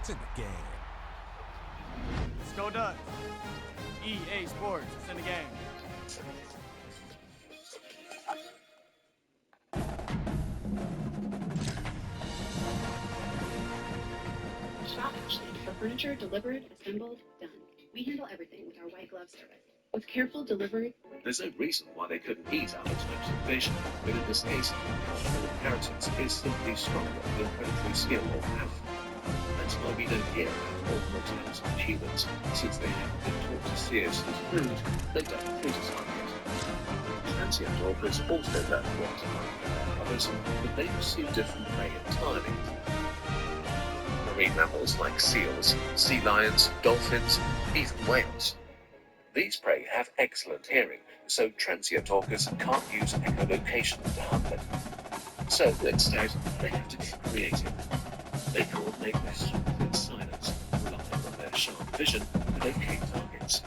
It's in the game. Let's go Ducks. EA Sports, it's in the game. Shop Ashley for furniture delivered, assembled, done. We handle everything with our white glove service. With careful delivery. There's no reason why they couldn't eat other types of fish, but in this case, cultural inheritance is simply stronger than predatory skill or power. That's why we don't hear about all attempts on humans, since they haven't been taught to see us as food, they don't criticize it. Transient orcas also learn what to hunt others, but they pursue different prey entirely. Marine mammals like seals, sea lions, dolphins, even whales. These prey have excellent hearing, so transient orcas can't use echolocation to hunt them. So instead, they have to get creative. They coordinate their strength in silence, relying on their sharp vision to locate targets.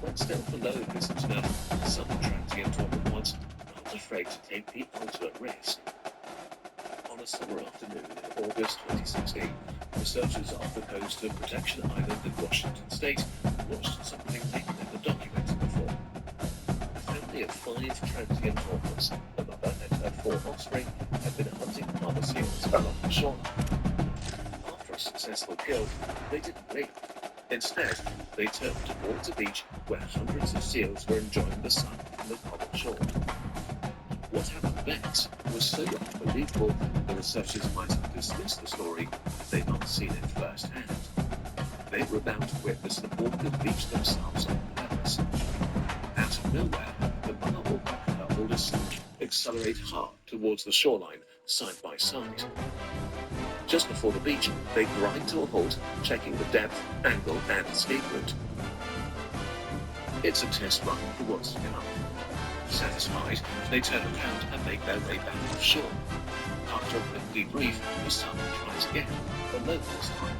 But still below this turn, some transient orca ones aren't afraid to take the ultimate risk. On a summer afternoon in August 2016, researchers off the coast of Protection Island in Washington State watched something they'd never documented before. A family of 5 transient orcas, the mother and her 4 offspring, had been hunting harbor seals along the shoreline. After a successful kill, they didn't leave. Instead, they turned towards a beach where hundreds of seals were enjoying the sun from the common shore. What happened next was so unbelievable, the researchers might have dismissed the story if they'd not seen it firsthand. They were about to witness the orcas beach themselves on purpose. Out of nowhere, the mother orca and her oldest son accelerate hard towards the shoreline, side by side. Just before the beach, they grind to a halt, checking the depth, angle, and escape route. It's a test run for what's to come. Satisfied, they turn around and make their way back offshore. After a quick debrief, the son tries again, but no this time.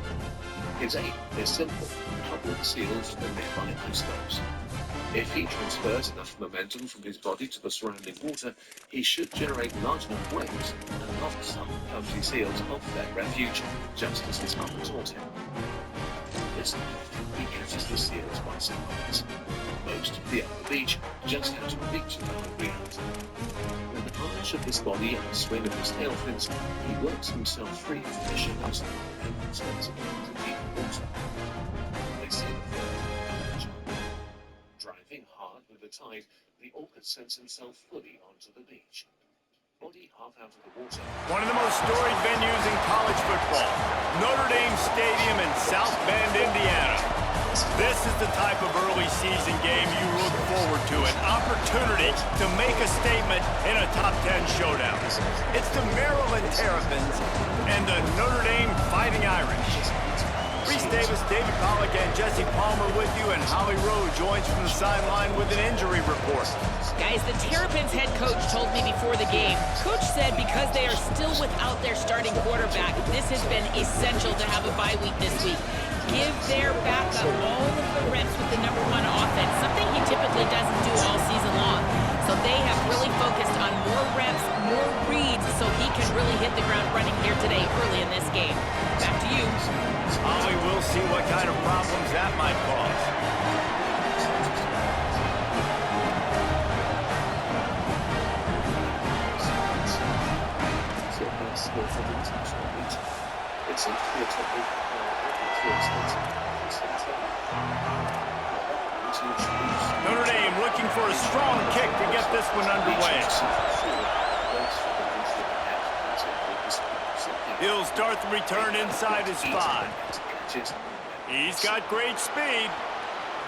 His aim is simple: topple the seals from the nearby icebergs. If he transfers enough momentum from his body to the surrounding water, he should generate large enough waves and knock some clumsy seals off their refuge, just as his mother taught him. This time, he catches the seals by surprise. Most of the upper beach just out of reach of the hungry hunter. With the arch of his body and the swing of his tail fins, he works himself free from the shallows and returns again to deep water. They say the third. Driving hard with the tide, the orca sends himself fully onto the beach. Body half out of the water. One of the most storied venues in college football, Notre Dame Stadium in South Bend, Indiana. This is the type of early season game you look forward to, an opportunity to make a statement in a top 10 showdown. It's the Maryland Terrapins and the Notre Dame Fighting Irish. Reese Davis, David Pollack, and Jesse Palmer with you, and Holly Rowe joins from the sideline with an injury report. Guys, the Terrapins head coach told me before the game, Coach said because they are still without their starting quarterback, this has been essential to have a bye week this week. Give their backup all of the reps with the #1 offense, something he typically doesn't do all season long. So they have really focused on more reps, more reads, so he can really hit the ground running here today early in this game. Back to you. Holly, we'll see what kind of problems that might cause. It's a clear technique Notre Dame looking for a strong kick to get this one underway. He'll start the return inside his 5. He's got great speed.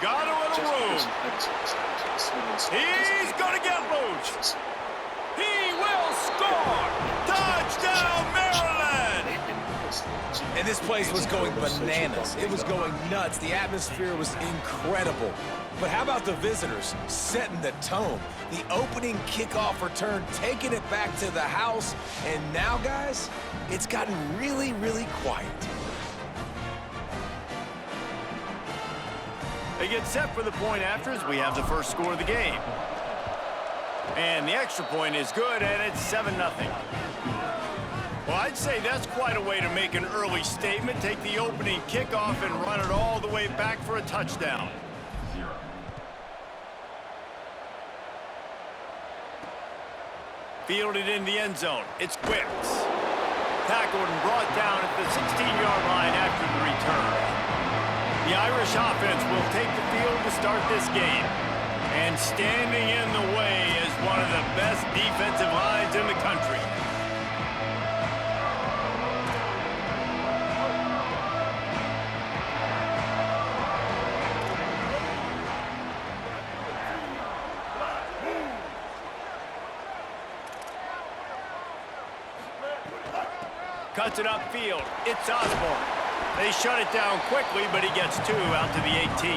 Got a little room. He's going to get loose. He will score. Touchdown, Maryland. And this place was going bananas. It was going nuts. The atmosphere was incredible. But how about the visitors setting the tone? The opening kickoff return, taking it back to the house. And now, guys, it's gotten really, really quiet. They get set for the point after as we have the first score of the game. And the extra point is good, and it's 7-0. Well, I'd say that's quite a way to make an early statement. Take the opening kickoff and run it all the way back for a touchdown. Fielded in the end zone. It's Wicks. Tackled and brought down at the 16-yard line after the return. The Irish offense will take the field to start this game. And standing in the way is one of the best defensive lines in the country. Cuts it upfield. It's Osborne. They shut it down quickly, but he gets 2 out to the 18.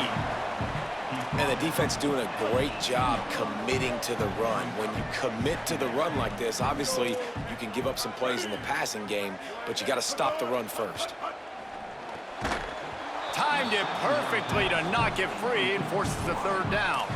And the defense doing a great job committing to the run. When you commit to the run like this, obviously you can give up some plays in the passing game, but you got to stop the run first. Timed it perfectly to knock it free and forces the 3rd down.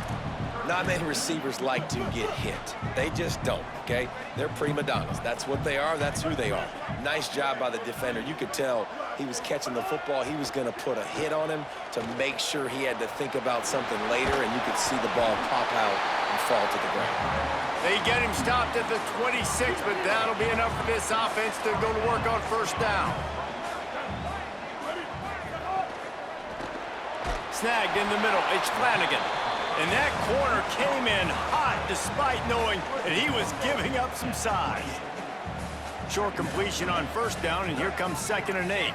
Not many receivers like to get hit. They just don't, okay? They're prima donnas. That's what they are. That's who they are. Nice job by the defender. You could tell he was catching the football. He was going to put a hit on him to make sure he had to think about something later, and you could see the ball pop out and fall to the ground. They get him stopped at the 26, but that'll be enough for this offense to go to work on 1st down. Snagged in the middle. It's Flanagan. And that corner came in hot despite knowing that he was giving up some size. Short completion on 1st down, and here comes 2nd and 8.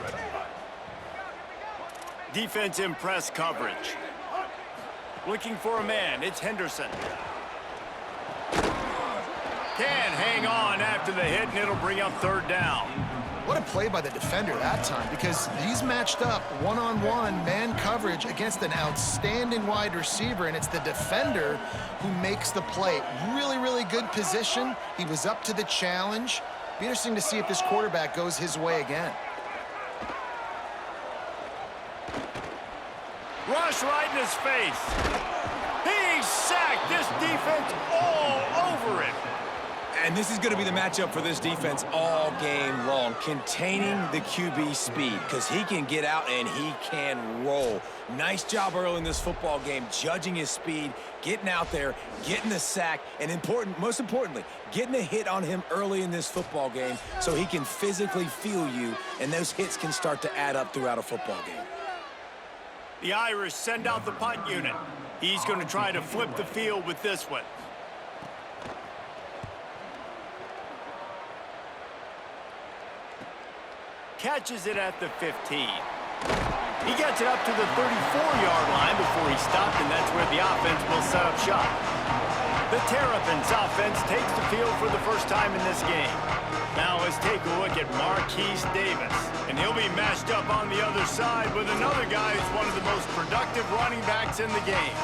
Defense in press coverage. Looking for a man. It's Henderson. Can hang on after the hit, and it'll bring up 3rd down. What a play by the defender that time, because he's matched up one-on-one man coverage against an outstanding wide receiver, and it's the defender who makes the play. Really, really good position. He was up to the challenge. Be interesting to see if this quarterback goes his way again. Rush right in his face. He's sacked. This defense all over it. And this is going to be the matchup for this defense all game long, containing the QB speed, because he can get out and he can roll. Nice job early in this football game, judging his speed, getting out there, getting the sack, and most importantly, getting a hit on him early in this football game so he can physically feel you, and those hits can start to add up throughout a football game. The Irish send out the punt unit. He's going to try to flip the field with this one. Catches it at the 15. He gets it up to the 34-yard line before he stopped, and that's where the offense will set up shop. The Terrapins offense takes the field for the first time in this game. Now let's take a look at Marquise Davis, and he'll be matched up on the other side with another guy who's one of the most productive running backs in the game.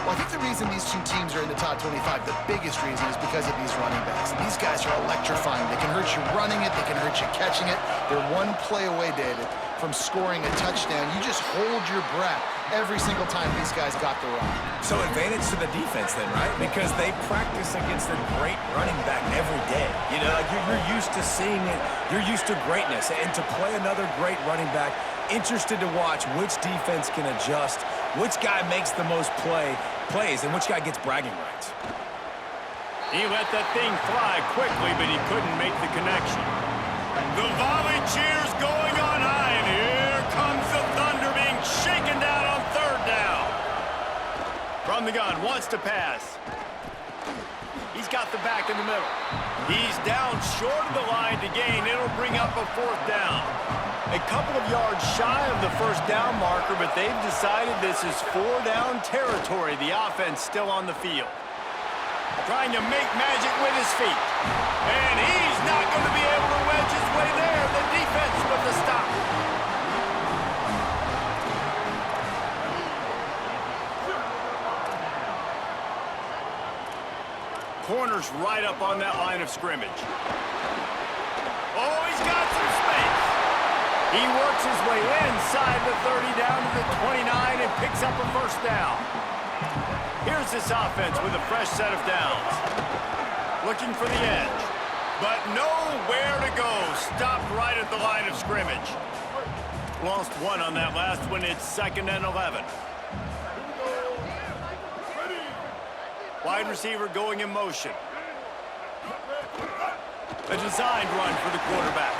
Well, I think the reason these two teams are in the top 25, the biggest reason, is because of these running backs. And these guys are electrifying. They can hurt you running it. They can hurt you catching it. They're one play away, David, from scoring a touchdown. You just hold your breath every single time these guys got the run. So advantage to the defense then, right? Because they practice against a great running back every day. You know, like you're used to seeing it. You're used to greatness. And to play another great running back, interested to watch which defense can adjust, which guy makes the most plays, and which guy gets bragging rights. He let that thing fly quickly, but he couldn't make the connection. The volley cheers going on high, and here comes the Thunder being shaken down on 3rd down. From the gun, wants to pass. He's got the back in the middle. He's down short of the line to gain. It'll bring up a 4th down. A couple of yards shy of the 1st down marker, but they've decided this is 4-down territory. The offense still on the field. Trying to make magic with his feet. And he's not going to be able to wedge his way there. The defense with the stop. Corner's right up on that line of scrimmage. Oh, he's got some space. He works his way inside the 30 down to the 29 and picks up a 1st down. Here's this offense with a fresh set of downs. Looking for the edge. but nowhere to go. Stopped right at the line of scrimmage. Lost one on that last one. It's 2nd and 11. Wide receiver going in motion. A designed run for the quarterback.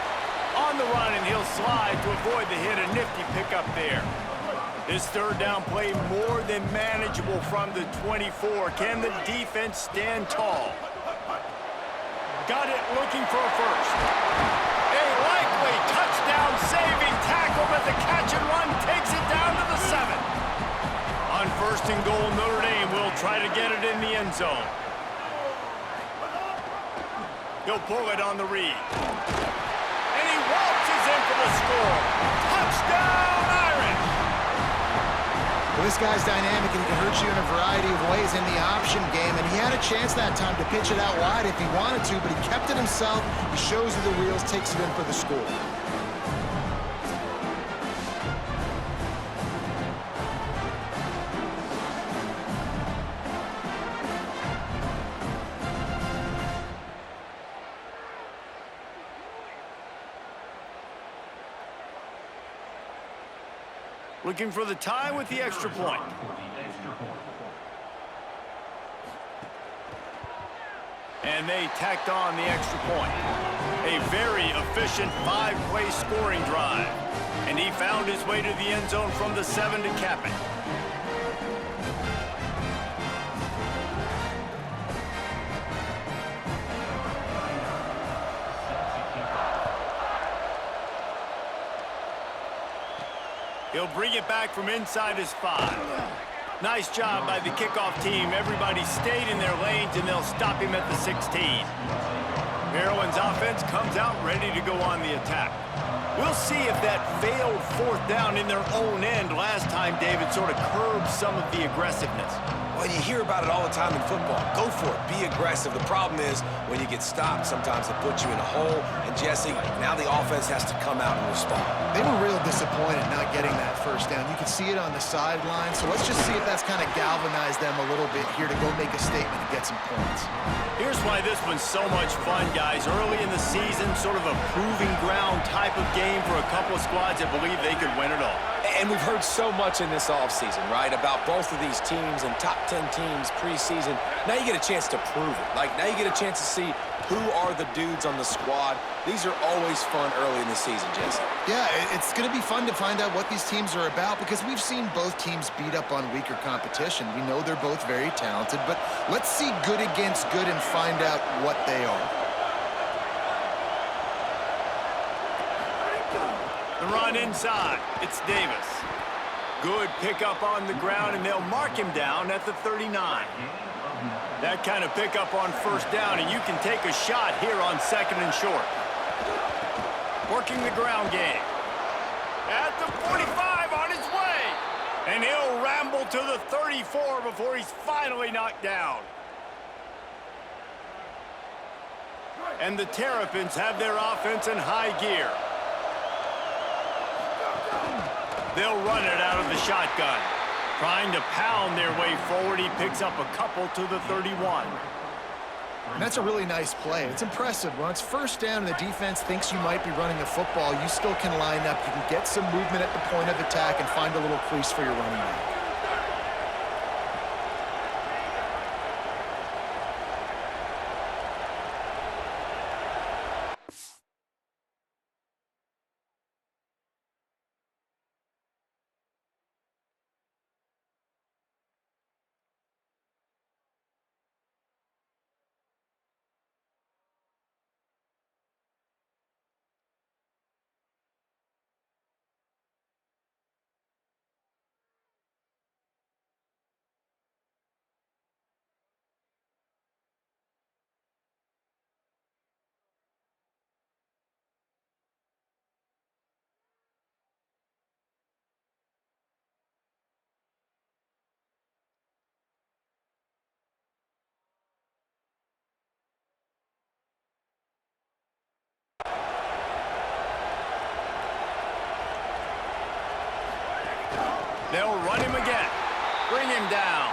On the run, and he'll slide to avoid the hit. A nifty pickup there. This third down play more than manageable from the 24. Can the defense stand tall? Got it looking for a first. A likely touchdown-saving tackle, but the catch and run takes it down to the 7. On 1st and goal, Notre Dame will try to get it in the end zone. He'll pull it on the read. And he waltzes in for the score. Touchdown, Irish! Well, this guy's dynamic, and he can hurt you in a variety of ways in the option game, and he had a chance that time to pitch it out wide if he wanted to, but he kept it himself. He shows you the wheels, takes it in for the score. Looking for the tie with the extra point. And they tacked on the extra point. A very efficient 5-play scoring drive. And he found his way to the end zone from the 7 to cap it. He'll bring it back from inside his 5. Nice job by the kickoff team. Everybody stayed in their lanes, and they'll stop him at the 16. Maryland's offense comes out ready to go on the attack. We'll see if that failed 4th down in their own end last time, David, sort of curbed some of the aggressiveness. Well, you hear about it all the time in football. Go for it. Be aggressive. The problem is when you get stopped, sometimes it puts you in a hole. And, Jesse, now the offense has to come out and respond. They were real disappointed not getting that 1st down. You can see it on the sideline. So let's just see if that's kind of galvanized them a little bit here to go make a statement and get some points. Here's why this one's so much fun, guys. Early in the season, sort of a proving ground type of game for a couple of squads that believe they could win it all. And we've heard so much in this offseason, right, about both of these teams and top 10 teams preseason. Now you get a chance to prove it. Like, now you get a chance to see who are the dudes on the squad. These are always fun early in the season, Jesse. Yeah, it's going to be fun to find out what these teams are about because we've seen both teams beat up on weaker competition. We know they're both very talented, but let's see good against good and find out what they are. The run inside. It's Davis. Good pickup on the ground, and they'll mark him down at the 39. That kind of pickup on 1st down, and you can take a shot here on 2nd and short. Working the ground game. At the 45 on his way. And he'll ramble to the 34 before he's finally knocked down. And the Terrapins have their offense in high gear. They'll run it out of the shotgun. Trying to pound their way forward. He picks up a couple to the 31. And that's a really nice play. It's impressive. When it's 1st down and the defense thinks you might be running a football, you still can line up. You can get some movement at the point of attack and find a little crease for your running back. They'll run him again. Bring him down.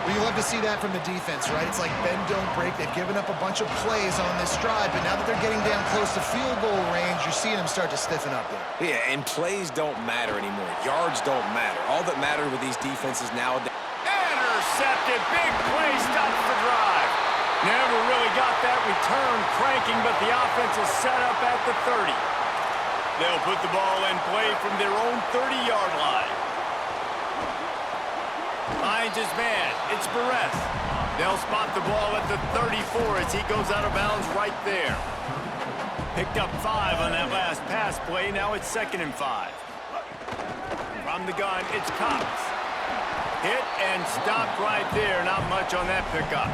Well, you love to see that from the defense, right? It's like bend, don't break. They've given up a bunch of plays on this drive, but now that they're getting down close to field goal range, you're seeing them start to stiffen up there. Yeah, and plays don't matter anymore. Yards don't matter. All that matters with these defenses nowadays. Intercepted. Big play stops the drive. Never really got that return cranking, but the offense is set up at the 30. They'll put the ball in play from their own 30-yard line. Finds his man. It's Barres. They'll spot the ball at the 34 as he goes out of bounds right there. Picked up 5 on that last pass play. Now it's 2nd and 5. From the gun, it's Cox. Hit and stopped right there. Not much on that pickup.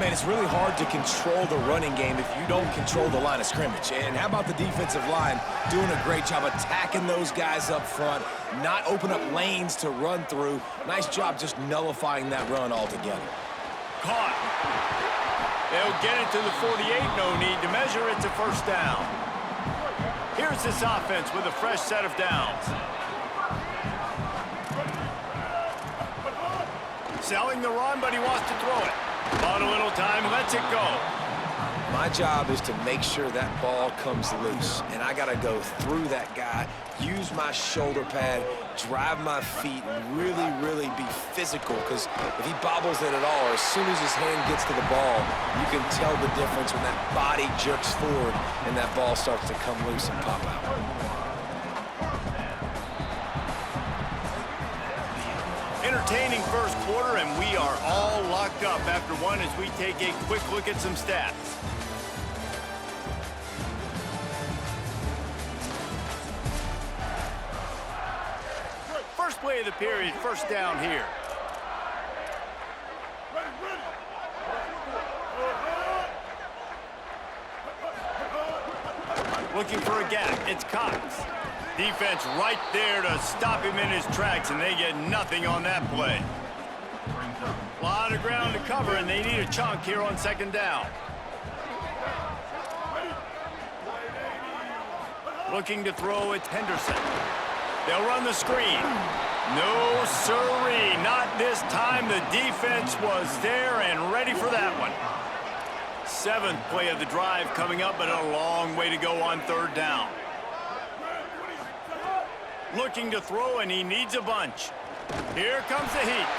Man, it's really hard to control the running game if you don't control the line of scrimmage. And how about the defensive line doing a great job attacking those guys up front, not open up lanes to run through. Nice job just nullifying that run altogether. Caught. They'll get it to the 48. No need to measure. It's a 1st down. Here's this offense with a fresh set of downs. Selling the run, but he wants to throw it. Bought a little time, lets it go. My job is to make sure that ball comes loose, and I got to go through that guy, use my shoulder pad, drive my feet, and really be physical, because if he bobbles it at all, or as soon as his hand gets to the ball, you can tell the difference when that body jerks forward and that ball starts to come loose and pop out. Entertaining first quarter, and we are all locked up after one as we take a quick look at some stats. First play of the period, 1st down here. Looking for a gap, it's Cox. Defense right there to stop him in his tracks, and they get nothing on that play. A lot of ground to cover, and they need a chunk here on 2nd down. Looking to throw, it's Henderson. They'll run the screen. No siree, not this time. The defense was there and ready for that one. 7th play of the drive coming up, but a long way to go on 3rd down. Looking to throw, and he needs a bunch. Here comes the heat.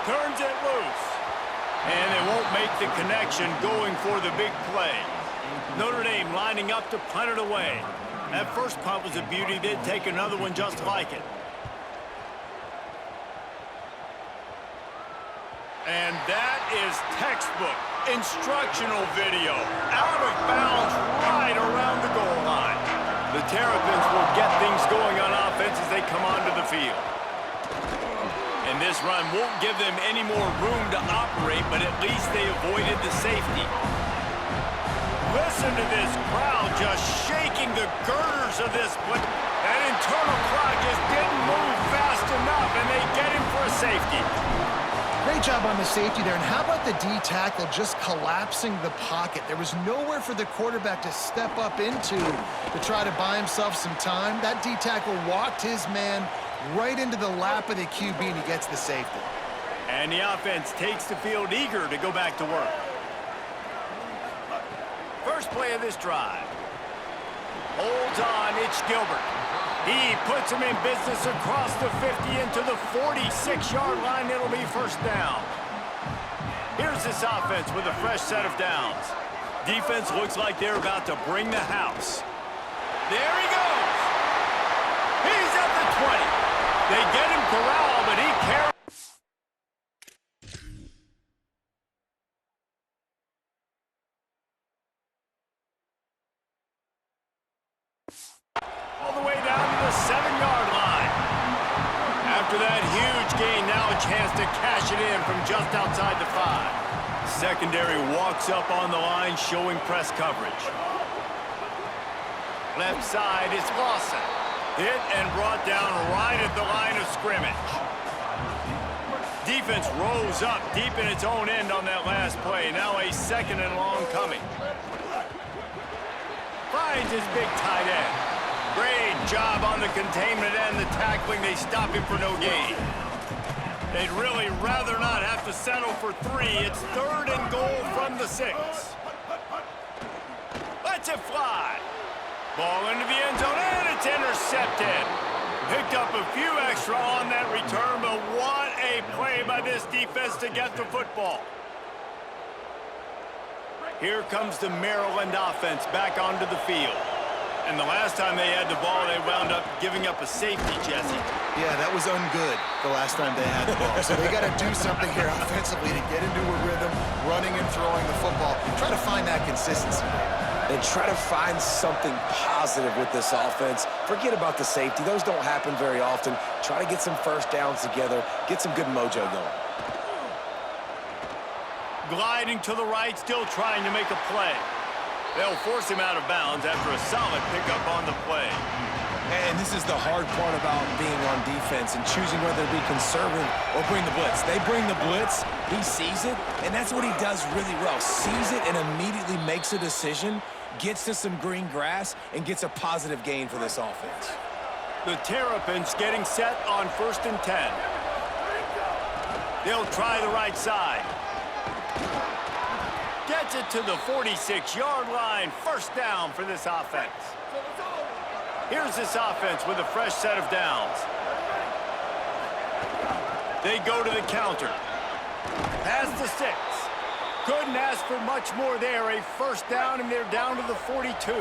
Turns it loose. And they won't make the connection going for the big play. Notre Dame lining up to punt it away. That first punt was a beauty. They'd take another one just like it. And that is textbook instructional video. Out of bounds right around the goal line. The Terrapins will get things going on offense as they come onto the field. And this run won't give them any more room to operate, but at least they avoided the safety. Listen to this crowd just shaking the girders of this play. That internal clock just didn't move fast enough, and they get him for a safety. Great job on the safety there. And how about the D tackle just collapsing the pocket? There was nowhere for the quarterback to step up into to try to buy himself some time. That D tackle walked his man right into the lap of the QB, and he gets the safety. And the offense takes the field eager to go back to work. First play of this drive. Holds on, it's Gilbert. He puts him in business across the 50 into the 46-yard line. It'll be 1st down. Here's this offense with a fresh set of downs. Defense looks like they're about to bring the house. There he goes. He's at the 20. They get him corralled, but he carries. All the way down to the 7-yard line. After that huge gain, now a chance to cash it in from just outside the 5. Secondary walks up on the line, showing press coverage. Left side is Lawson. Hit and brought down right at the line of scrimmage. Defense rose up deep in its own end on that last play. Now a 2nd and long coming. Finds his big tight end. Great job on the containment and the tackling. They stop him for no gain. They'd really rather not have to settle for 3. It's 3rd and goal from the 6. Lets it fly. Ball into the end zone, and it's intercepted. Picked up a few extra on that return, but what a play by this defense to get the football. Here comes the Maryland offense back onto the field. And the last time they had the ball, they wound up giving up a safety, Jesse. Yeah, that was ungood the last time they had the ball. So they got to do something here offensively to get into a rhythm, running and throwing the football. Try to find that consistency. And try to find something positive with this offense. Forget about the safety. Those don't happen very often. Try to get some first downs together. Get some good mojo going. Gliding to the right, still trying to make a play. They'll force him out of bounds after a solid pickup on the play. And this is the hard part about being on defense and choosing whether to be conservative or bring the blitz. They bring the blitz, he sees it, and that's what he does really well. Sees it and immediately makes a decision, gets to some green grass, and gets a positive gain for this offense. The Terrapins getting set on 1st and 10. They'll try the right side. Gets it to the 46-yard line. 1st down for this offense. Here's this offense with a fresh set of downs. They go to the counter. Past the 6. Couldn't ask for much more there. A 1st down, and they're down to the 42.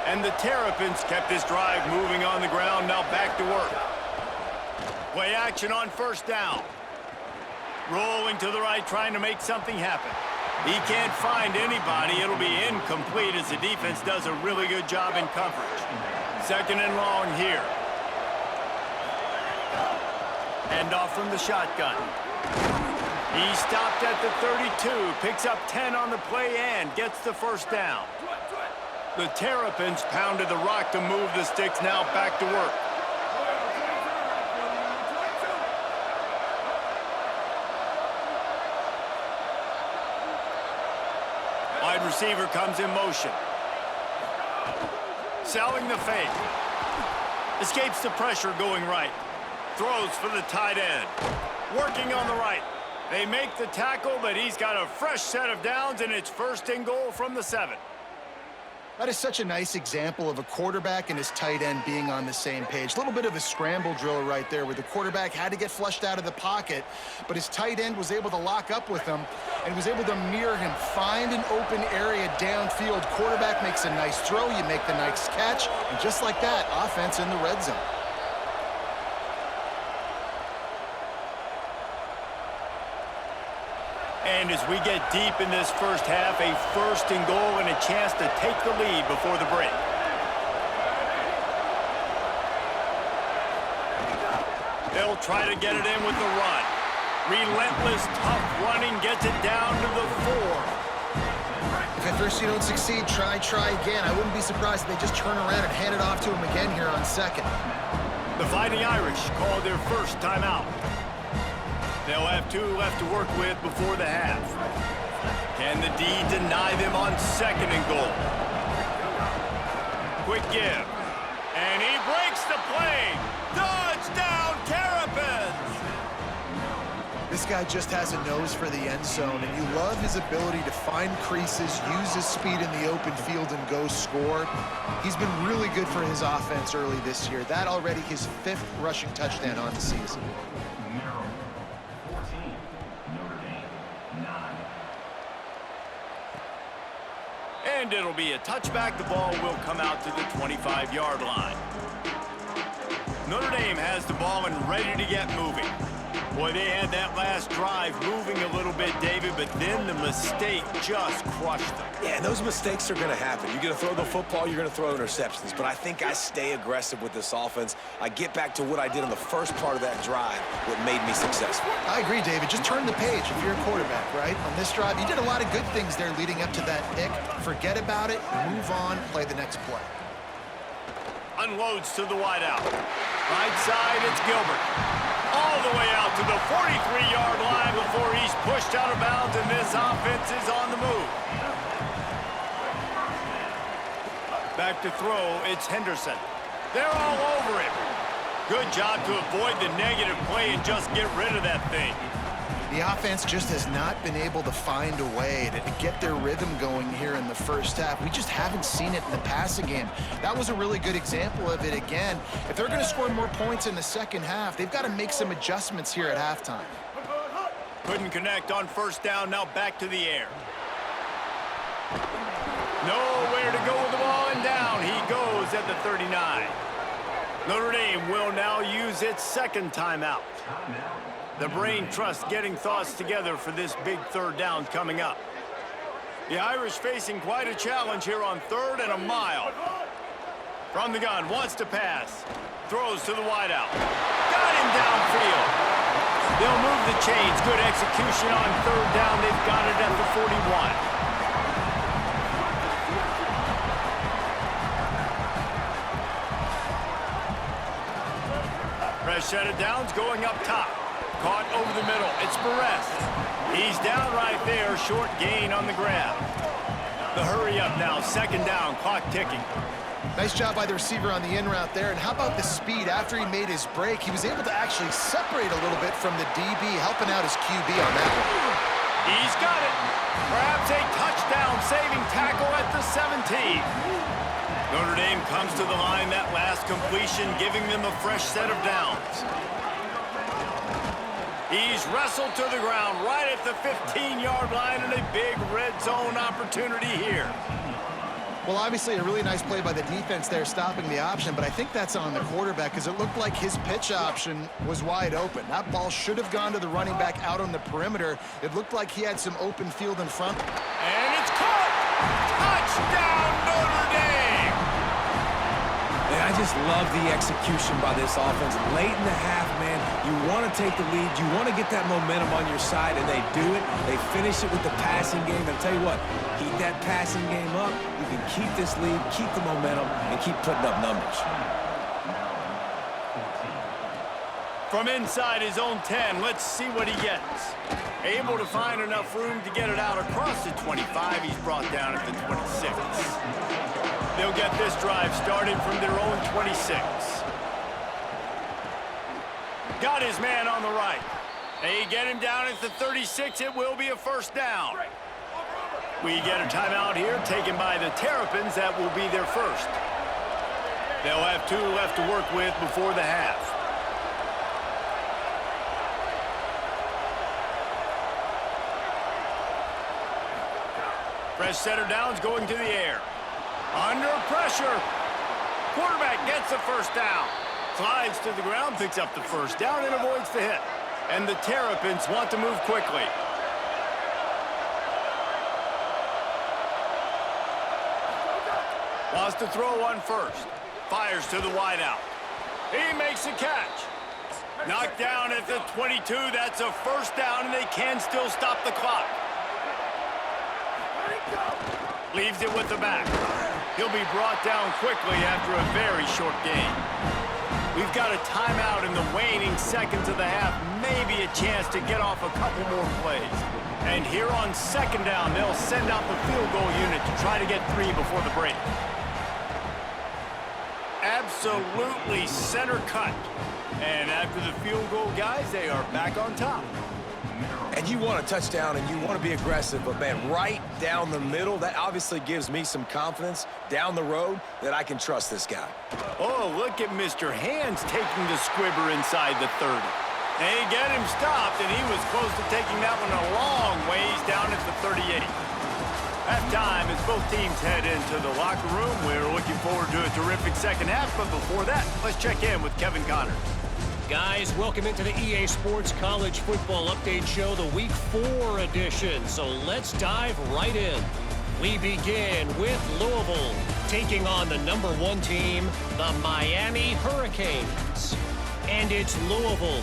And the Terrapins kept this drive moving on the ground. Now back to work. Play action on 1st down. Rolling to the right, trying to make something happen. He can't find anybody. It'll be incomplete as the defense does a really good job in coverage. 2nd and long here. Hand off from the shotgun. He stopped at the 32, picks up 10 on the play and gets the 1st down. The Terrapins pounded the rock to move the sticks, now back to work. Wide receiver comes in motion. Selling the fake. Escapes the pressure going right. Throws for the tight end. Working on the right. They make the tackle, but he's got a fresh set of downs, and it's 1st and goal from the 7. That is such a nice example of a quarterback and his tight end being on the same page. A little bit of a scramble drill right there where the quarterback had to get flushed out of the pocket, but his tight end was able to lock up with him and was able to mirror him, find an open area downfield. Quarterback makes a nice throw, you make the nice catch, and just like that, offense in the red zone. And as we get deep in this 1st half, a 1st and goal and a chance to take the lead before the break. They'll try to get it in with the run. Relentless, tough running gets it down to the 4. If at first you don't succeed, try again. I wouldn't be surprised if they just turn around and hand it off to him again here on 2nd. The Fighting Irish called their 1st timeout. They'll have 2 left to work with before the half. Can the D deny them on 2nd and goal? Quick give. And he breaks the play. Touchdown, Terrapins! This guy just has a nose for the end zone, and you love his ability to find creases, use his speed in the open field, and go score. He's been really good for his offense early this year. That already his 5th rushing touchdown on the season. And it'll be a touchback. The ball will come out to the 25-yard line. Notre Dame has the ball and ready to get moving. Boy, they had that last drive moving a little bit, David, but then the mistake just crushed them. Yeah, and those mistakes are going to happen. You're going to throw the football, you're going to throw interceptions. But I think I stay aggressive with this offense. I get back to what I did on the first part of that drive, what made me successful. I agree, David. Just turn the page if you're a quarterback, right? On this drive, you did a lot of good things there leading up to that pick. Forget about it, move on, play the next play. Unloads to the wideout. Right side, it's Gilbert. All the way out to the 43-yard line before he's pushed out of bounds, and this offense is on the move. Back to throw, it's Henderson. They're all over him. Good job to avoid the negative play and just get rid of that thing. The offense just has not been able to find a way to get their rhythm going here in the first half. We just haven't seen it in the passing game. That was a really good example of it again. If they're going to score more points in the second half, they've got to make some adjustments here at halftime. Couldn't connect on first down. Now back to the air. Nowhere to go with the ball, and down he goes at the 39. Notre Dame will now use its second timeout. The brain trust getting thoughts together for this big third down coming up. The Irish facing quite a challenge here on 3rd and a mile. From the gun, wants to pass. Throws to the wideout. Got him downfield. They'll move the chains. Good execution on 3rd down. They've got it at the 41. Fresh set of downs going up top. Caught over the middle. It's Perez. He's down right there. Short gain on the grab. The hurry up now. 2nd down. Clock ticking. Nice job by the receiver on the in route there. And how about the speed after he made his break? He was able to actually separate a little bit from the DB, helping out his QB on that one. He's got it. Perhaps a touchdown-saving tackle at the 17. Notre Dame comes to the line that last completion, giving them a fresh set of downs. He's wrestled to the ground right at the 15-yard line, and a big red zone opportunity here. Well, obviously a really nice play by the defense there, stopping the option, but I think that's on the quarterback because it looked like his pitch option was wide open. That ball should have gone to the running back out on the perimeter. It looked like he had some open field in front. And it's caught! Touchdown, Notre Dame! Man, I just love the execution by this offense. Late in the half, man, you want to take the lead. You want to get that momentum on your side, and they do it. They finish it with the passing game. And I'll tell you what, keep that passing game up. You can keep this lead, keep the momentum, and keep putting up numbers. From inside his own 10, let's see what he gets. Able to find enough room to get it out across the 25. He's brought down at the 26. They'll get this drive started from their own 26. Got his man on the right. They get him down at the 36. It will be a first down. We get a timeout here taken by the Terrapins. That will be their first. They'll have 2 left to work with before the half. Fresh set of downs going to the air. Under pressure. Quarterback gets the first down. Slides to the ground, picks up the first down, and avoids the hit. And the Terrapins want to move quickly. Wants to throw on first. Fires to the wideout. He makes the catch. Knocked down at the 22. That's a first down, and they can still stop the clock. Leaves it with the back. He'll be brought down quickly after a very short game. We've got a timeout in the waning seconds of the half. Maybe a chance to get off a couple more plays. And here on 2nd down, they'll send out the field goal unit to try to get 3 before the break. Absolutely center cut. And after the field goal, guys, they are back on top. And you want a touchdown and you want to be aggressive, but man, right down the middle, that obviously gives me some confidence down the road that I can trust this guy. Oh, look at Mr. Hands taking the squibber inside the 30. They get him stopped, and he was close to taking that one a long ways down at the 38. Halftime as both teams head into the locker room. We're looking forward to a terrific second half, but before that, let's check in with Kevin Connors. Guys, welcome into the EA Sports College Football Update Show, the Week 4 edition. So let's dive right in. We begin with Louisville, taking on the #1 team, the Miami Hurricanes. And it's Louisville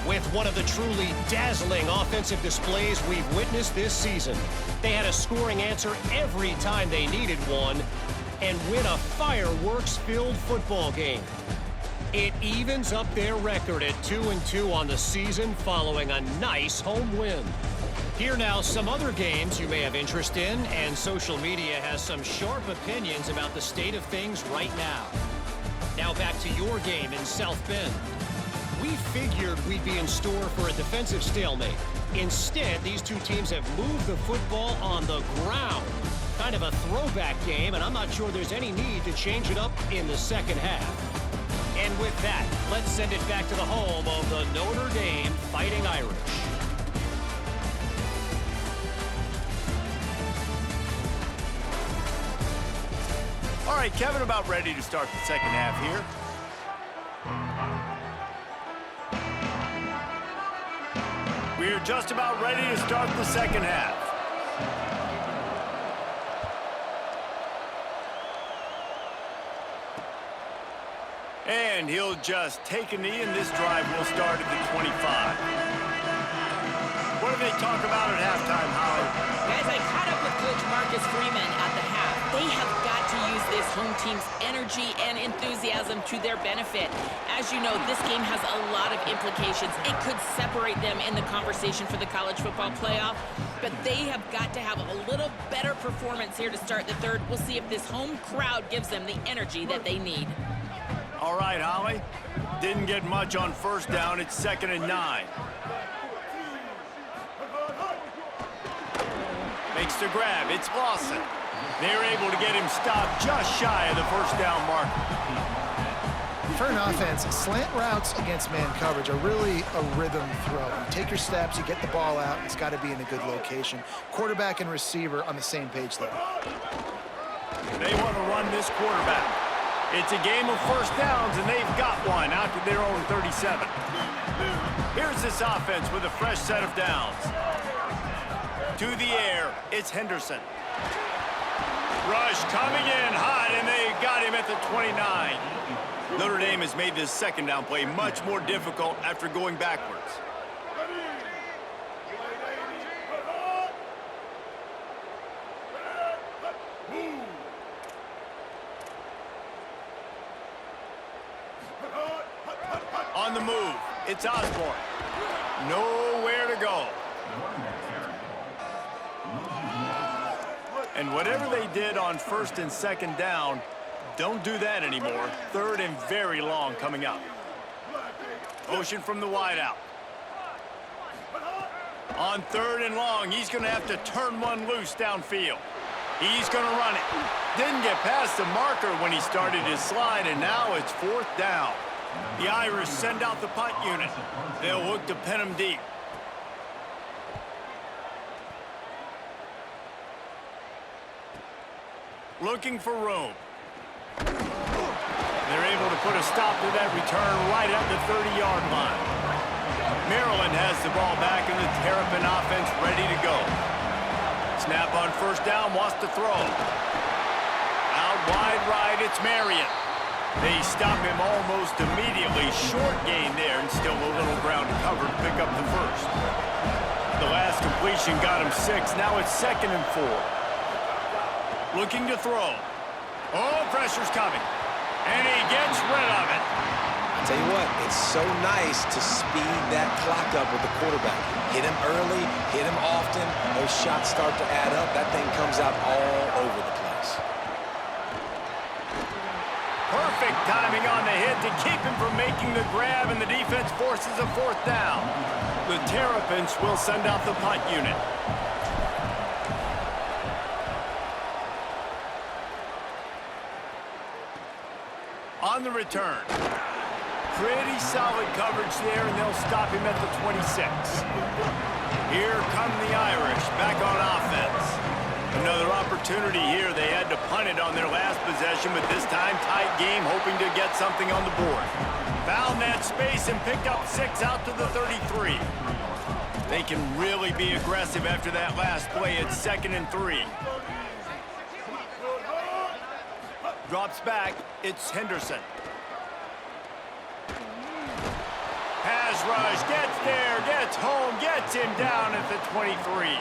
with one of the truly dazzling offensive displays we've witnessed this season. They had a scoring answer every time they needed one and win a fireworks-filled football game. It evens up their record at 2-2 on the season following a nice home win. Here now, some other games you may have interest in, and social media has some sharp opinions about the state of things right now. Now, back to your game in South Bend. We figured we'd be in store for a defensive stalemate. Instead, these two teams have moved the football on the ground. Kind of a throwback game, and I'm not sure there's any need to change it up in the second half. And with that, let's send it back to the home of the Notre Dame Fighting Irish. All right, Kevin, about ready to start the second half here. We're just about ready to start the second half. And he'll just take a knee, and this drive will start at the 25. What do they talk about at halftime, Holly? Guys, I caught up with Coach Marcus Freeman at the half. They have got to use this home team's energy and enthusiasm to their benefit. As you know, this game has a lot of implications. It could separate them in the conversation for the college football playoff, but they have got to have a little better performance here to start the third. We'll see if this home crowd gives them the energy that they need. All right, Holly. Didn't get much on first down. It's 2nd and 9. Makes the grab. It's Lawson. They're able to get him stopped just shy of the first down marker. For an offense, slant routes against man coverage are really a rhythm throw. You take your steps, you get the ball out, it's got to be in a good location. Quarterback and receiver on the same page there. They want to run this quarterback. It's a game of first downs, and they've got one out to their own 37. Here's this offense with a fresh set of downs. To the air, it's Henderson. Rush coming in hot, and they got him at the 29. Notre Dame has made this second down play much more difficult after going backwards. On the move, it's Osborne. Nowhere to go. And whatever they did on first and second down, don't do that anymore. Third and very long coming up. Motion from the wideout. On third and long, he's going to have to turn one loose downfield. He's going to run it. Didn't get past the marker when he started his slide, and now it's 4th down. The Irish send out the punt unit. They'll look to pin him deep. Looking for room. They're able to put a stop to that return right at the 30-yard line. Maryland has the ball back, and the Terrapin offense ready to go. Snap on first down, wants to throw. Out wide right, it's Marion. They stop him almost immediately. Short gain there, and still a little ground to cover to pick up the first. The last completion got him 6. Now it's 2nd and 4. Looking to throw. Oh, pressure's coming. And he gets rid of it. I'll tell you what, it's so nice to speed that clock up with the quarterback. Hit him early, hit him often. Those shots start to add up. That thing comes out all over the place. Perfect timing on the hit to keep him from making the grab, and the defense forces a 4th down. The Terrapins will send out the punt unit. On the return. Pretty solid coverage there, and they'll stop him at the 26. Here come the Irish back on offense. Another opportunity here. They had to punt it on their last possession, but this time tight game, hoping to get something on the board. Found that space and picked up 6 out to the 33. They can really be aggressive after that last play. It's 2nd and 3. Drops back. It's Henderson. Pass rush. Gets there. Gets home. Gets him down at the 23.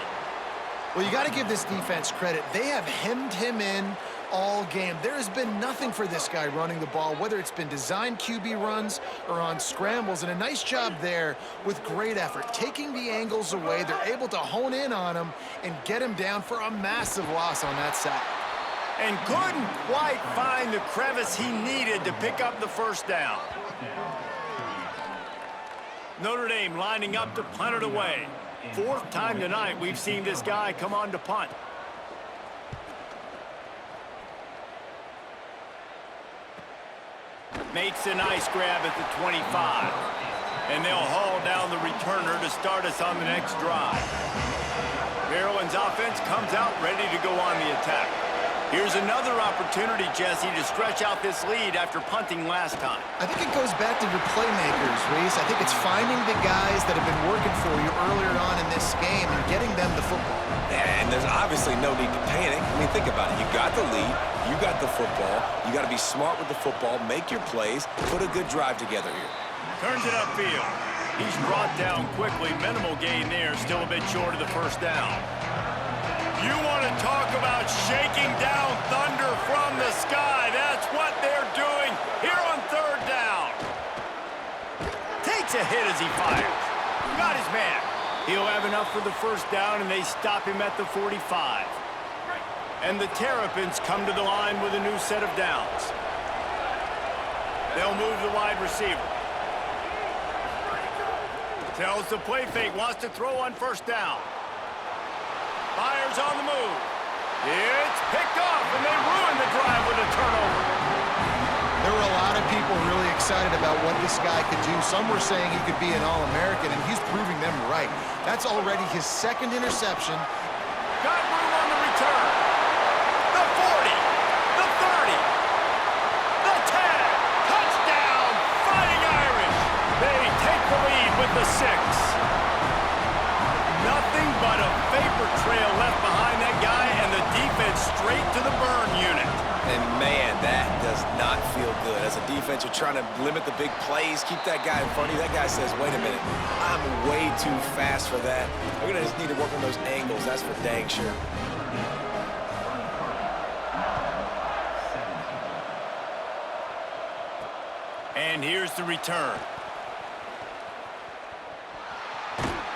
Well, you got to give this defense credit. They have hemmed him in all game. There has been nothing for this guy running the ball, whether it's been designed QB runs or on scrambles, and a nice job there with great effort. Taking the angles away, they're able to hone in on him and get him down for a massive loss on that sack. And couldn't quite find the crevice he needed to pick up the first down. Notre Dame lining up to punt it away. Fourth time tonight we've seen this guy come on to punt. Makes a nice grab at the 25. And they'll haul down the returner to start us on the next drive. Maryland's offense comes out ready to go on the attack. Here's another opportunity, Jesse, to stretch out this lead after punting last time. I think it goes back to your playmakers, Reese. I think it's finding the guys that have been working for you earlier on in this game and getting them the football. And there's obviously no need to panic. I mean, think about it. You got the lead. You got the football. You got to be smart with the football, make your plays, put a good drive together here. Turns it upfield. He's brought down quickly. Minimal gain there. Still a bit short of the first down. You want to talk about shaking down thunder from the sky. That's what they're doing here on third down. Takes a hit as he fires. Got his man. He'll have enough for the first down, and they stop him at the 45. And the Terrapins come to the line with a new set of downs. They'll move the wide receiver. Tells the play fake, wants to throw on first down. Fires on the move. It's picked off, and they ruin the drive with a turnover. There were a lot of people really excited about what this guy could do. Some were saying he could be an All-American, and he's proving them right. That's already his second interception. Got room on the return. The 40, the 30, the 10. Touchdown, Fighting Irish. They take the lead with the 6. Nothing but a vapor trail left behind that guy, and the defense straight to the burn unit. And man, that does not feel good. As a defense, you're trying to limit the big plays, keep that guy in front of you. That guy says, wait a minute, I'm way too fast for that. We're going to just need to work on those angles. That's for dang sure. And here's the return.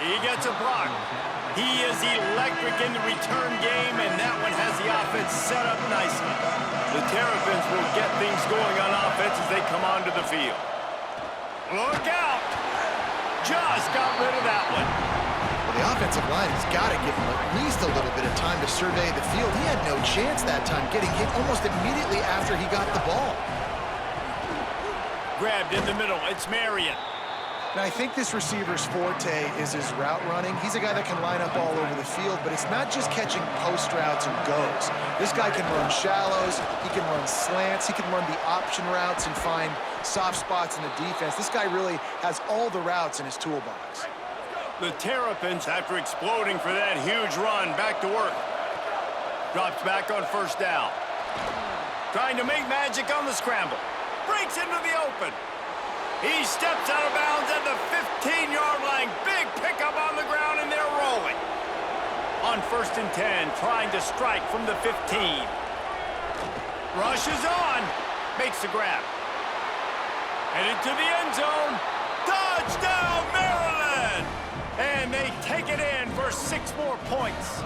He gets a block. He is electric in the return game, and that one has the offense set up nicely. The Terrapins will get things going on offense as they come onto the field. Look out! Just got rid of that one. Well, the offensive line has got to give him at least a little bit of time to survey the field. He had no chance that time, getting hit almost immediately after he got the ball. Grabbed in the middle. It's Marion. Now, I think this receiver's forte is his route running. He's a guy that can line up all over the field, but it's not just catching post routes and goes. This guy can run shallows, he can run slants, he can run the option routes and find soft spots in the defense. This guy really has all the routes in his toolbox. The Terrapins, after exploding for that huge run, back to work. Drops back on first down. Trying to make magic on the scramble. Breaks into the open. He steps out of bounds at the 15-yard line. Big pickup on the ground, and they're rolling. On 1st and 10, trying to strike from the 15. Rushes on. Makes the grab. Headed to the end zone. Touchdown, Maryland! And they take it in for 6 more points.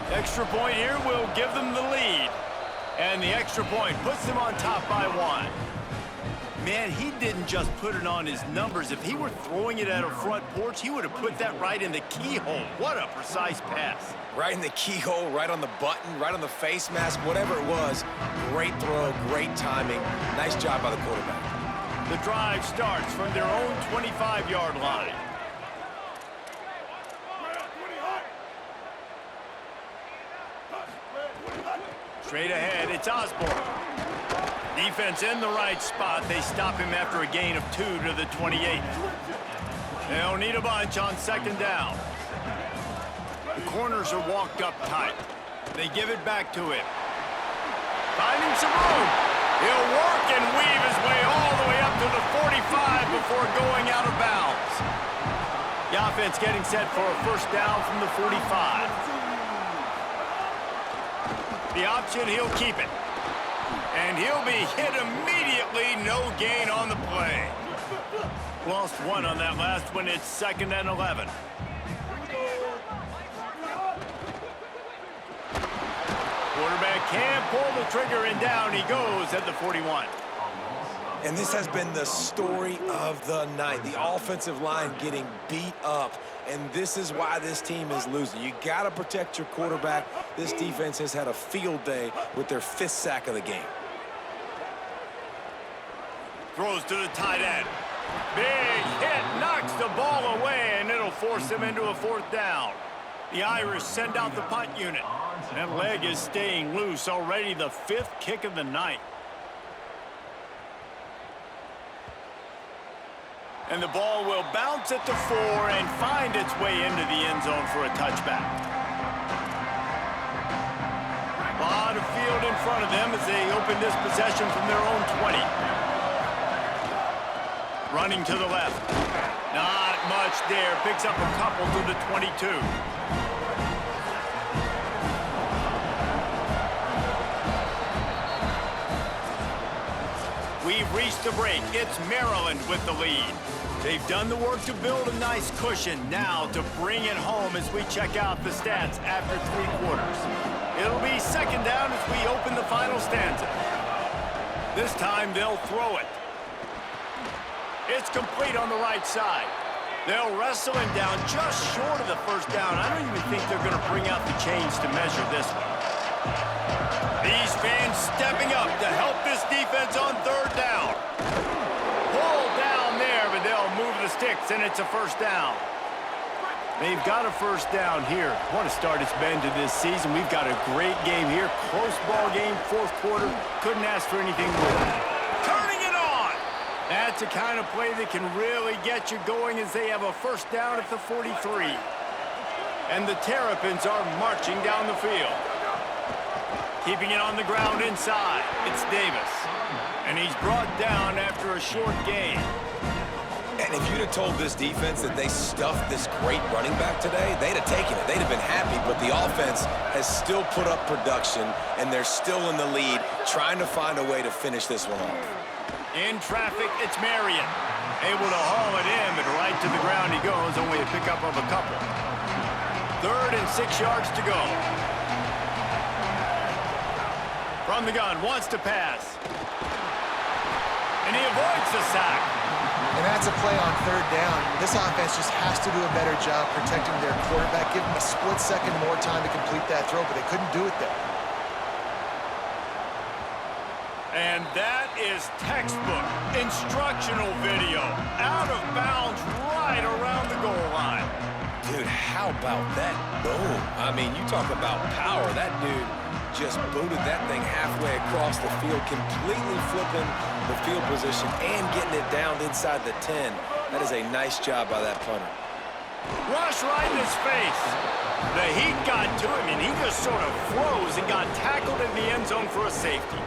Extra point here will give them the lead. And the extra point puts them on top by 1. Man, he didn't just put it on his numbers. If he were throwing it at a front porch, he would have put that right in the keyhole. What a precise pass. Right in the keyhole, right on the button, right on the face mask, whatever it was. Great throw, great timing. Nice job by the quarterback. The drive starts from their own 25-yard line. Straight ahead, it's Osborne. Defense in the right spot. They stop him after a gain of 2 to the 28. They'll need a bunch on 2nd down. The corners are walked up tight. They give it back to him. Finding some room. He'll work and weave his way all the way up to the 45 before going out of bounds. The offense getting set for a first down from the 45. The option, he'll keep it. And he'll be hit immediately. No gain on the play. Lost 1 on that last one. It's 2nd and 11. Quarterback can't pull the trigger, and down he goes at the 41. And this has been the story of the night. The offensive line getting beat up, and this is why this team is losing. You got to protect your quarterback. This defense has had a field day with their 5th sack of the game. Throws to the tight end. Big hit, knocks the ball away, and it'll force them into a 4th down. The Irish send out the punt unit. That leg is staying loose, already the 5th kick of the night. And the ball will bounce at the 4 and find its way into the end zone for a touchback. A lot of field in front of them as they open this possession from their own 20. Running to the left. Not much there. Picks up a couple to the 22. We've reached the break. It's Maryland with the lead. They've done the work to build a nice cushion. Now to bring it home as we check out the stats after 3 quarters. It'll be 2nd down as we open the final stanza. This time they'll throw it. It's complete on the right side. They'll wrestle him down just short of the 1st down. I don't even think they're going to bring out the chains to measure this one. These fans stepping up to help this defense on 3rd down. Pull down there, but they'll move the sticks, and it's a 1st down. They've got a 1st down here. What a start it's been to this season. We've got a great game here. Close ball game, 4th quarter. Couldn't ask for anything more. Turning it on! That's the kind of play that can really get you going as they have a 1st down at the 43. And the Terrapins are marching down the field. Keeping it on the ground inside. It's Davis. And he's brought down after a short gain. And if you'd have told this defense that they stuffed this great running back today, they'd have taken it. They'd have been happy, but the offense has still put up production, and they're still in the lead, trying to find a way to finish this one off. In traffic, it's Marion. Able to haul it in, but right to the ground he goes, only a pickup of a couple. 3rd and 6 yards to go. From the gun, wants to pass. And he avoids the sack. And that's a play on 3rd down. This offense just has to do a better job protecting their quarterback. Give them a split second more time to complete that throw, but they couldn't do it there. And that is textbook instructional video. Out of bounds right around the goal line. Dude, how about that boom? I mean, you talk about power. That dude just booted that thing halfway across the field, completely flipping the field position and getting it down inside the 10. That is a nice job by that punter. Rush right in his face. The heat got to him, and he just sort of froze and got tackled in the end zone for a safety.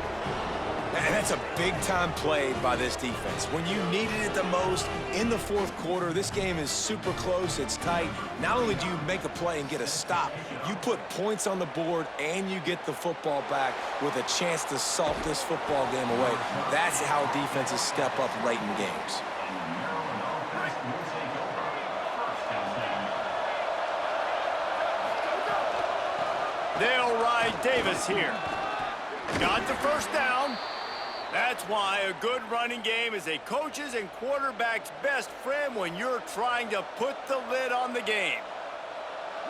And that's a big-time play by this defense. When you needed it the most in the 4th quarter, this game is super close, it's tight. Not only do you make a play and get a stop, you put points on the board and you get the football back with a chance to salt this football game away. That's how defenses step up late in games. They'll ride Davis here. Got the 1st down. That's why a good running game is a coach's and quarterback's best friend when you're trying to put the lid on the game.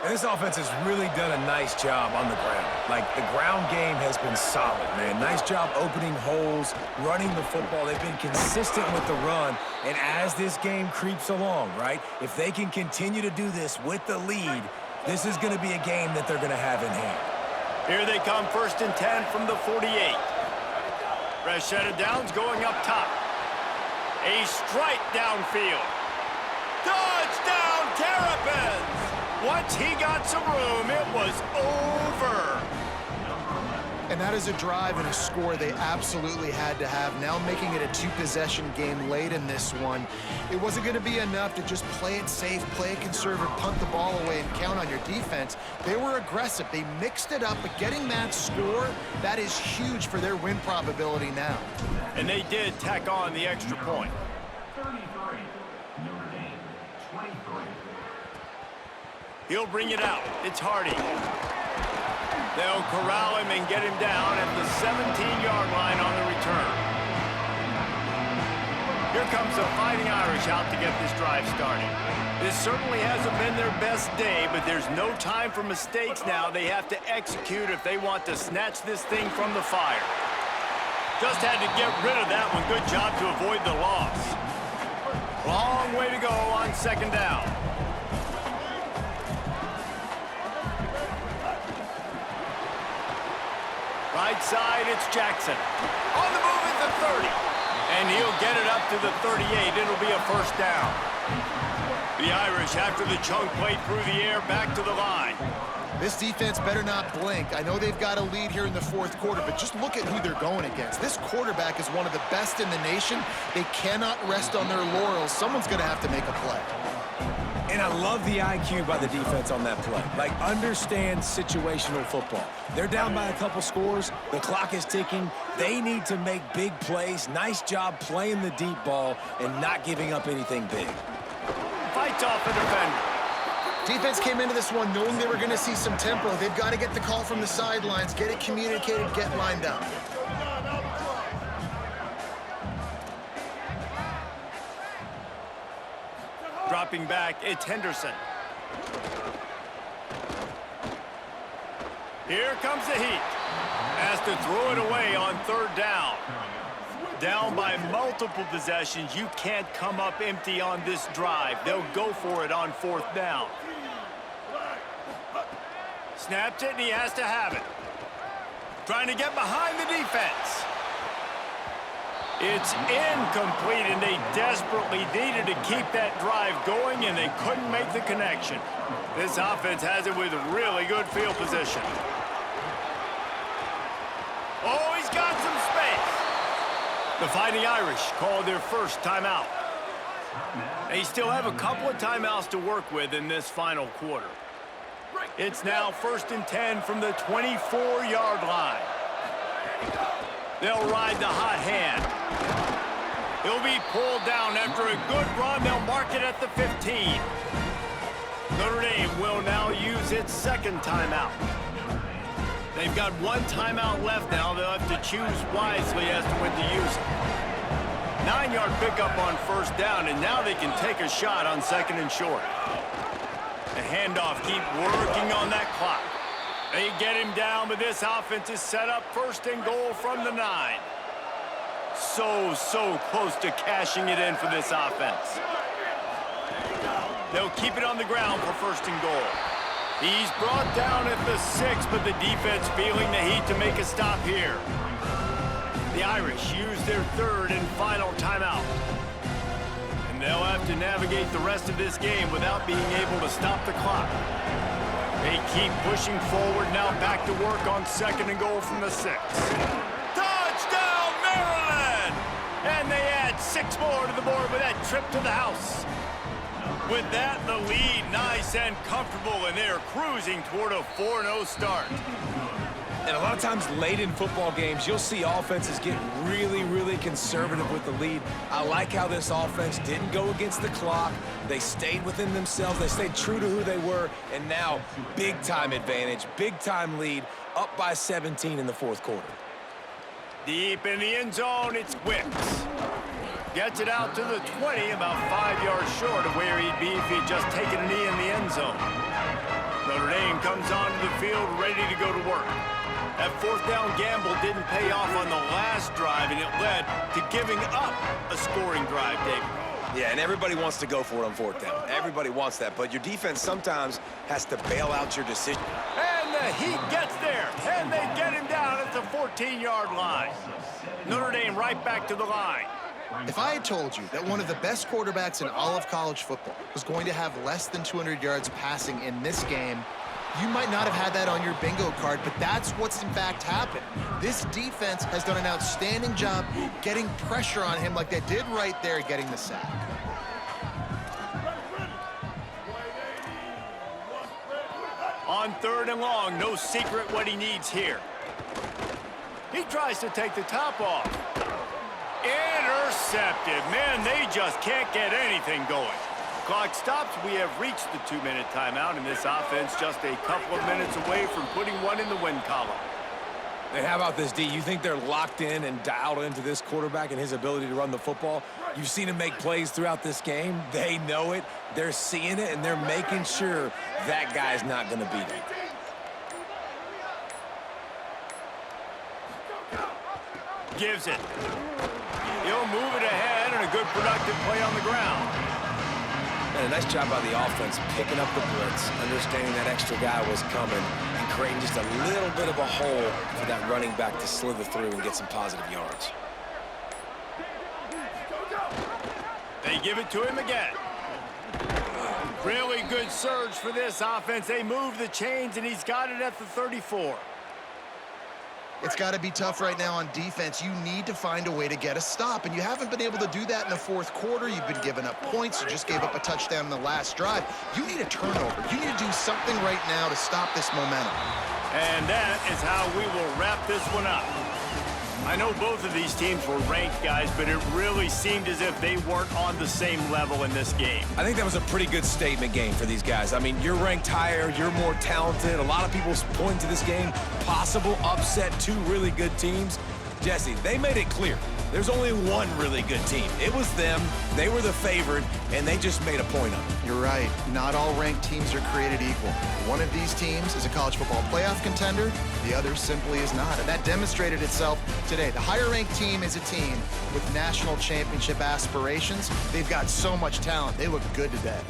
And this offense has really done a nice job on the ground. Like, the ground game has been solid, man. Nice job opening holes, running the football. They've been consistent with the run. And as this game creeps along, right, if they can continue to do this with the lead, this is going to be a game that they're going to have in hand. Here they come, 1st and 10 from the 48. Fresh set of downs going up top. A strike downfield. Touchdown, Terrapins! Once he got some room, it was over. And that is a drive and a score they absolutely had to have. Now making it a 2-possession game late in this one. It wasn't going to be enough to just play it safe, play it conservative, punt the ball away, and count on your defense. They were aggressive. They mixed it up, but getting that score, that is huge for their win probability now. And they did tack on the extra point. 33, Notre Dame, 23. He'll bring it out. It's Hardy. They'll corral him and get him down at the 17-yard line on the return. Here comes the Fighting Irish out to get this drive started. This certainly hasn't been their best day, but there's no time for mistakes now. They have to execute if they want to snatch this thing from the fire. Just had to get rid of that one. Good job to avoid the loss. Long way to go on second down. Right side, it's Jackson. On the move at the 30. And he'll get it up to the 38. It'll be a first down. The Irish, after the chunk play through the air, back to the line. This defense better not blink. I know they've got a lead here in the fourth quarter, but just look at who they're going against. This quarterback is one of the best in the nation. They cannot rest on their laurels. Someone's going to have to make a play. And I love the IQ by the defense on that play. Like, understand situational football. They're down by a couple scores. The clock is ticking. They need to make big plays. Nice job playing the deep ball and not giving up anything big. Fights off the defender. Defense came into this one knowing they were going to see some tempo. They've got to get the call from the sidelines, get it communicated, get lined up. Dropping back, it's Henderson. Here comes the heat. Has to throw it away on third down. Down by multiple possessions. You can't come up empty on this drive. They'll go for it on fourth down. Snapped it, and he has to have it. Trying to get behind the defense. It's incomplete, and they desperately needed to keep that drive going, and they couldn't make the connection. This offense has it with really good field position. Oh, he's got some space. The Fighting Irish called their first timeout. They still have a couple of timeouts to work with in this final quarter. It's now 1st and 10 from the 24-yard line. They'll ride the hot hand. He'll be pulled down after a good run. They'll mark it at the 15. Notre Dame will now use its second timeout. They've got one timeout left now. They'll have to choose wisely as to when to use it. 9-yard pickup on first down, and now they can take a shot on second and short. The handoff, keep working on that clock. They get him down, but this offense is set up 1st and goal from the 9. So close to cashing it in for this offense. They'll keep it on the ground for 1st and goal. He's brought down at the 6, but the defense feeling the heat to make a stop here. The Irish use their 3rd and final timeout. And they'll have to navigate the rest of this game without being able to stop the clock. They keep pushing forward, now back to work on 2nd and goal from the 6. Touchdown, Maryland! And they add 6 more to the board with that trip to the house. With that, the lead nice and comfortable, and they're cruising toward a 4-0 start. And a lot of times late in football games, you'll see offenses get really conservative with the lead. I like how this offense didn't go against the clock. They stayed within themselves. They stayed true to who they were. And now, big-time advantage, big-time lead, up by 17 in the fourth quarter. Deep in the end zone, it's Wicks. Gets it out to the 20, about 5 yards short of where he'd be if he'd just taken a knee in the end zone. Notre Dame comes onto the field ready to go to work. That 4th down gamble didn't pay off on the last drive, and it led to giving up a scoring drive, David. Yeah, and everybody wants to go for it on 4th down. Everybody wants that, but your defense sometimes has to bail out your decision. And the Heat gets there, and they get him down at the 14-yard line. Notre Dame right back to the line. If I had told you that one of the best quarterbacks in all of college football was going to have less than 200 yards passing in this game, you might not have had that on your bingo card, but that's what's in fact happened. This defense has done an outstanding job getting pressure on him like they did right there, getting the sack. On 3rd and long, no secret what he needs here. He tries to take the top off. Intercepted. Man, they just can't get anything going. Clock stops. We have reached the 2-minute timeout, and this offense just a couple of minutes away from putting one in the win column. And how about this, D? You think they're locked in and dialed into this quarterback and his ability to run the football? You've seen him make plays throughout this game. They know it. They're seeing it, and they're making sure that guy's not going to beat him. Gives it. He'll move it ahead, and a good productive play on the ground. And a nice job by the offense picking up the blitz, understanding that extra guy was coming, and creating just a little bit of a hole for that running back to slither through and get some positive yards. They give it to him again. Really good surge for this offense. They move the chains, and he's got it at the 34. It's got to be tough right now on defense. You need to find a way to get a stop, and you haven't been able to do that in the fourth quarter. You've been giving up points. You just gave up a touchdown in the last drive. You need a turnover. You need to do something right now to stop this momentum. And that is how we will wrap this one up. I know both of these teams were ranked, guys, but it really seemed as if they weren't on the same level in this game. I think that was a pretty good statement game for these guys. I mean, you're ranked higher, you're more talented. A lot of people point to this game, possible upset, two really good teams. Jesse, they made it clear. There's only one really good team. It was them. They were the favorite, and they just made a point of it. You're right. Not all ranked teams are created equal. One of these teams is a college football playoff contender. The other simply is not, and that demonstrated itself today. The higher-ranked team is a team with national championship aspirations. They've got so much talent. They look good today.